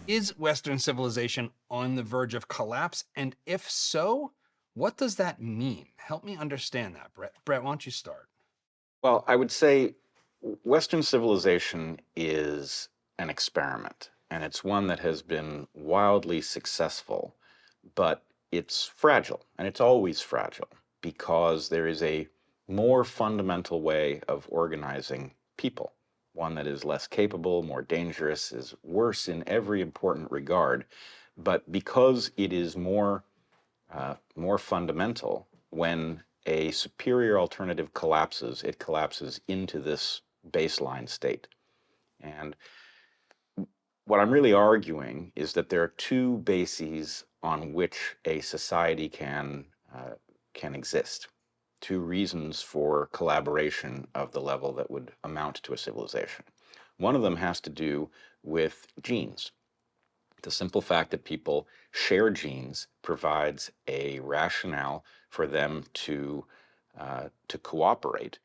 Is Western civilization on the verge of collapse? And if so, what does that mean? Help me understand that, Brett. Brett, why don't you start? Well, I would say Western civilization is an experiment, and it's one that has been wildly successful, but it's fragile, and it's always fragile because there is a more fundamental way of organizing people, one that is less capable, more dangerous, is worse in every important regard. But because it is more fundamental, when a superior alternative collapses, it collapses into this baseline state. And what I'm really arguing is that there are two bases on which a society can exist. Two reasons for collaboration of the level that would amount to a civilization. One of them has to do with genes. The simple fact that people share genes provides a rationale for them to cooperate,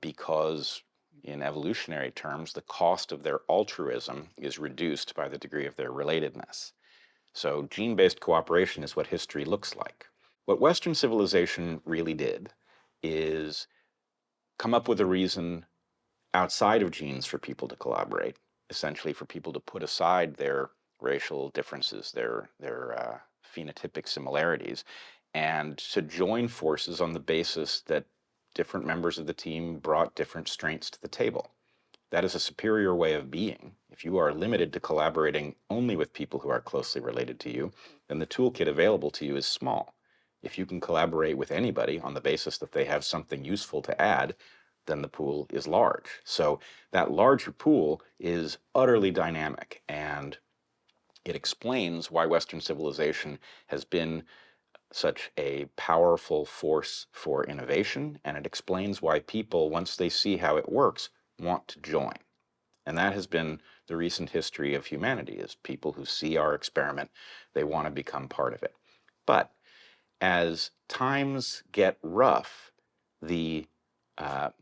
because in evolutionary terms, the cost of their altruism is reduced by the degree of their relatedness. So gene-based cooperation is what history looks like. What Western civilization really did is come up with a reason outside of genes for people to collaborate, essentially for people to put aside their racial differences, their phenotypic similarities, and to join forces on the basis that different members of the team brought different strengths to the table. That is a superior way of being. If you are limited to collaborating only with people who are closely related to you, then the toolkit available to you is small. If you can collaborate with anybody on the basis that they have something useful to add, then the pool is large. So that larger pool is utterly dynamic, and it explains why Western civilization has been such a powerful force for innovation, and it explains why people, once they see how it works, want to join. And that has been the recent history of humanity, is people who see our experiment, they want to become part of it. But as times get rough, the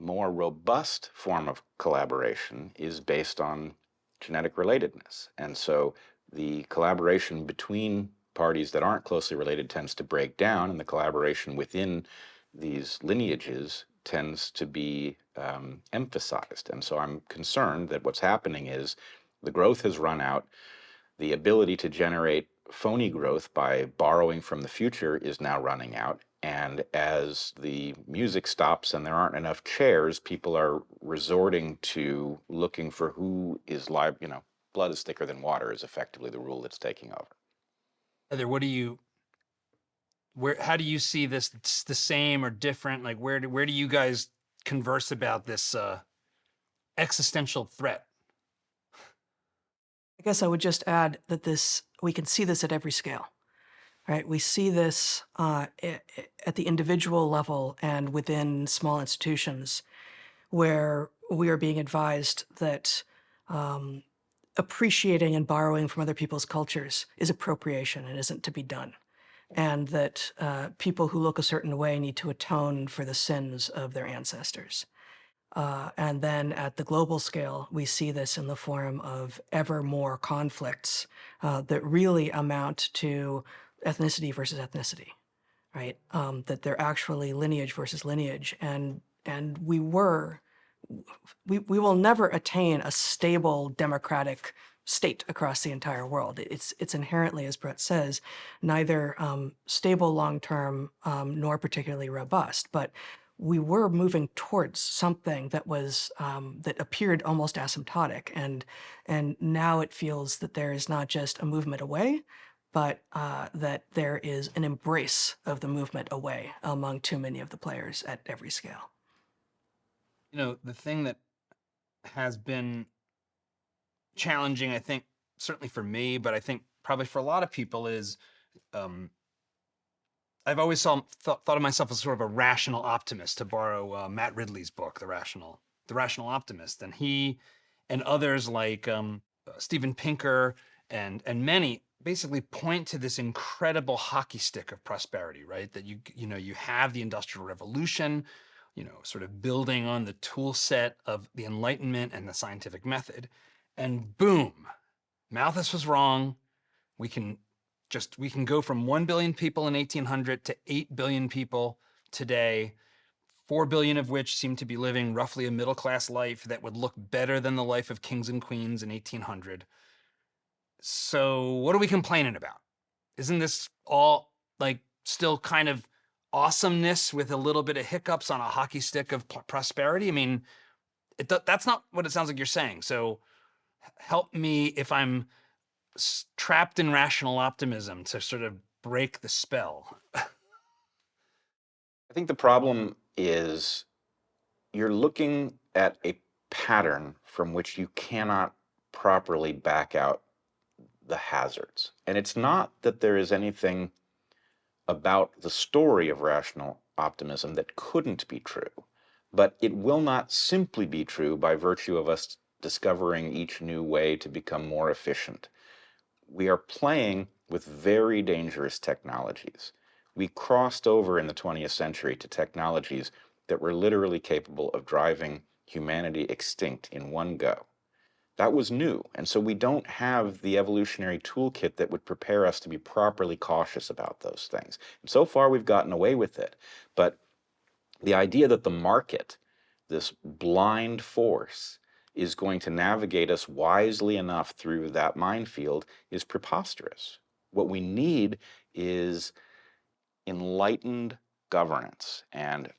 more robust form of collaboration is based on genetic relatedness. And so the collaboration between parties that aren't closely related tends to break down, and the collaboration within these lineages tends to be emphasized. And so I'm concerned that what's happening is the growth has run out, the ability to generate phony growth by borrowing from the future is now running out. And as the music stops and there aren't enough chairs, people are resorting to looking for who is live, blood is thicker than water is effectively the rule that's taking over. Heather, what do you how do you see this? It's the same or different? Like where do you guys converse about this existential threat? I guess I would just add that we can see this at every scale, right? We see this at the individual level and within small institutions where we are being advised that appreciating and borrowing from other people's cultures is appropriation and isn't to be done. And that people who look a certain way need to atone for the sins of their ancestors. And then at the global scale, we see this in the form of ever more conflicts that really amount to ethnicity versus ethnicity, right? That they're actually lineage versus lineage, and we will never attain a stable democratic state across the entire world. It's inherently, as Brett says, neither stable long term nor particularly robust, but we were moving towards something that was that appeared almost asymptotic, and now it feels that there is not just a movement away, but that there is an embrace of the movement away among too many of the players at every scale. The thing that has been challenging, I think, certainly for me, but I think probably for a lot of people, is I've always thought of myself as sort of a rational optimist, to borrow Matt Ridley's book, The Rational Optimist, and he and others like Steven Pinker and many basically point to this incredible hockey stick of prosperity, right? That you have the Industrial Revolution, sort of building on the tool set of the Enlightenment and the scientific method, and boom, Malthus was wrong. We can go from 1 billion people in 1800 to 8 billion people today, 4 billion of which seem to be living roughly a middle-class life that would look better than the life of kings and queens in 1800. So what are we complaining about? Isn't this all like still kind of awesomeness with a little bit of hiccups on a hockey stick of prosperity? I mean, that's not what it sounds like you're saying. So help me if I'm trapped in rational optimism to sort of break the spell. I think the problem is you're looking at a pattern from which you cannot properly back out the hazards. And it's not that there is anything about the story of rational optimism that couldn't be true, but it will not simply be true by virtue of us discovering each new way to become more efficient. We are playing with very dangerous technologies. We crossed over in the 20th century to technologies that were literally capable of driving humanity extinct in one go. That was new, and so we don't have the evolutionary toolkit that would prepare us to be properly cautious about those things. And so far we've gotten away with it, but the idea that the market, this blind force, is going to navigate us wisely enough through that minefield is preposterous. What we need is enlightened governance. And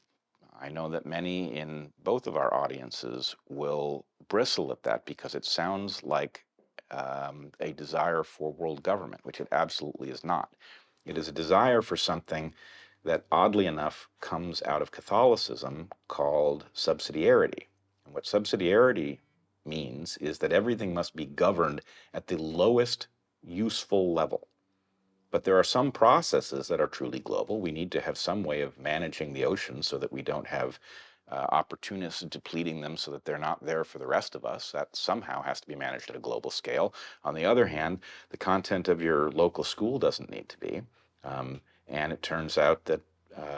I know that many in both of our audiences will bristle at that because it sounds like a desire for world government, which it absolutely is not. It is a desire for something that, oddly enough, comes out of Catholicism called subsidiarity. And what subsidiarity means is that everything must be governed at the lowest useful level. But there are some processes that are truly global. We need to have some way of managing the oceans so that we don't have opportunists depleting them so that they're not there for the rest of us. That somehow has to be managed at a global scale. On the other hand, the content of your local school doesn't need to be. And it turns out that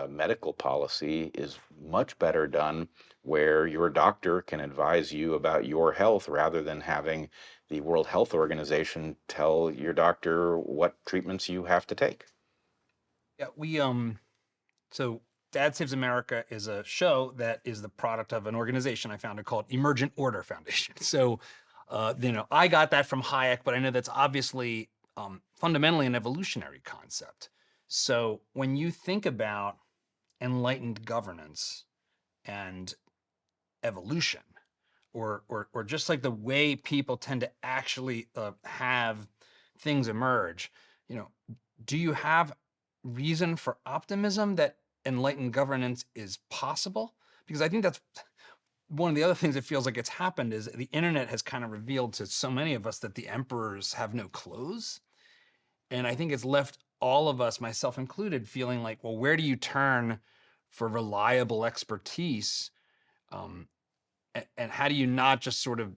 medical policy is much better done where your doctor can advise you about your health rather than having the World Health Organization tell your doctor what treatments you have to take. Yeah, so Dad Saves America is a show that is the product of an organization I founded called Emergent Order Foundation. So, I got that from Hayek, but I know that's obviously fundamentally an evolutionary concept. So when you think about enlightened governance and evolution, or just like the way people tend to actually have things emerge, do you have reason for optimism that enlightened governance is possible? Because I think that's one of the other things that feels like it's happened is the internet has kind of revealed to so many of us that the emperors have no clothes. And I think it's left all of us, myself included, feeling like, well, where do you turn for reliable expertise? And how do you not just sort of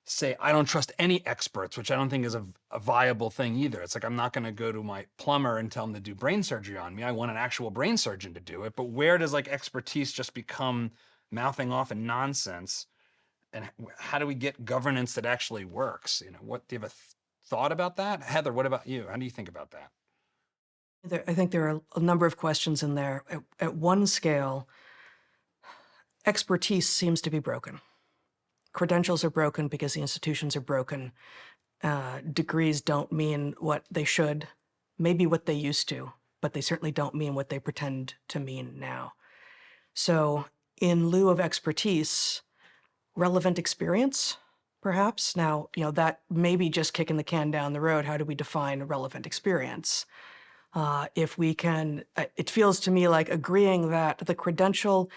say, I don't trust any experts, which I don't think is a viable thing either. It's like, I'm not going to go to my plumber and tell him to do brain surgery on me. I want an actual brain surgeon to do it. But where does like expertise just become mouthing off and nonsense? And how do we get governance that actually works? What do you have a thought about that? Heather, what about you? How do you think about that? I think there are a number of questions in there. At one scale, expertise seems to be broken. Credentials are broken because the institutions are broken. Degrees don't mean what they should, maybe what they used to, but they certainly don't mean what they pretend to mean now. So in lieu of expertise, relevant experience, perhaps. Now, that may be just kicking the can down the road. How do we define relevant experience? If we can, it feels to me like agreeing that the credential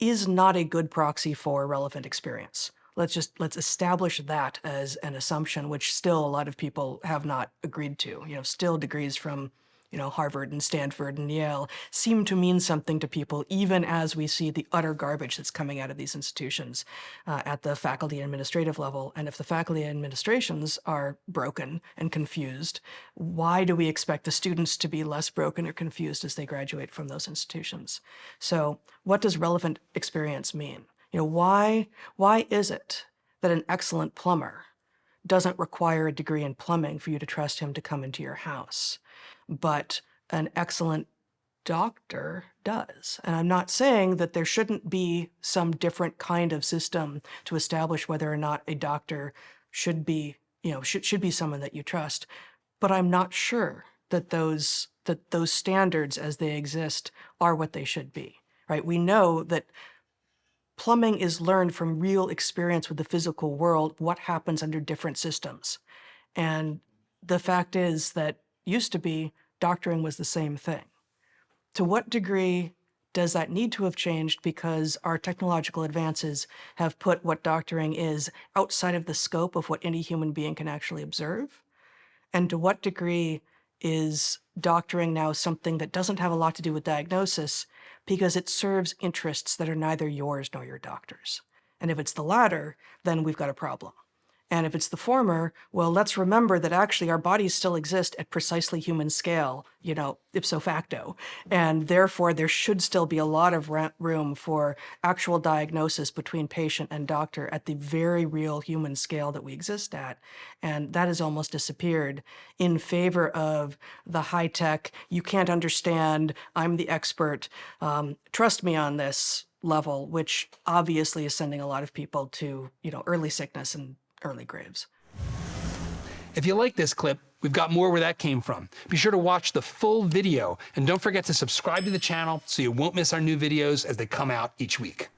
is not a good proxy for relevant experience. Let's establish that as an assumption, which still a lot of people have not agreed to. Still degrees from, Harvard and Stanford and Yale seem to mean something to people, even as we see the utter garbage that's coming out of these institutions at the faculty and administrative level. And if the faculty and administrations are broken and confused, why do we expect the students to be less broken or confused as they graduate from those institutions? So what does relevant experience mean? Why is it that an excellent plumber doesn't require a degree in plumbing for you to trust him to come into your house. But an excellent doctor does. And I'm not saying that there shouldn't be some different kind of system to establish whether or not a doctor should be, should be someone that you trust. But I'm not sure that those standards as they exist are what they should be, right? We know that plumbing is learned from real experience with the physical world, what happens under different systems. And the fact is that used to be doctoring was the same thing. To what degree does that need to have changed because our technological advances have put what doctoring is outside of the scope of what any human being can actually observe? And to what degree is doctoring now something that doesn't have a lot to do with diagnosis because it serves interests that are neither yours nor your doctor's? And if it's the latter, then we've got a problem. And if it's the former, well, let's remember that actually our bodies still exist at precisely human scale, ipso facto. And therefore, there should still be a lot of room for actual diagnosis between patient and doctor at the very real human scale that we exist at. And that has almost disappeared in favor of the high-tech, you can't understand, I'm the expert, trust me on this level, which obviously is sending a lot of people to, early sickness and early graves. If you like this clip, we've got more where that came from. Be sure to watch the full video, and don't forget to subscribe to the channel so you won't miss our new videos as they come out each week.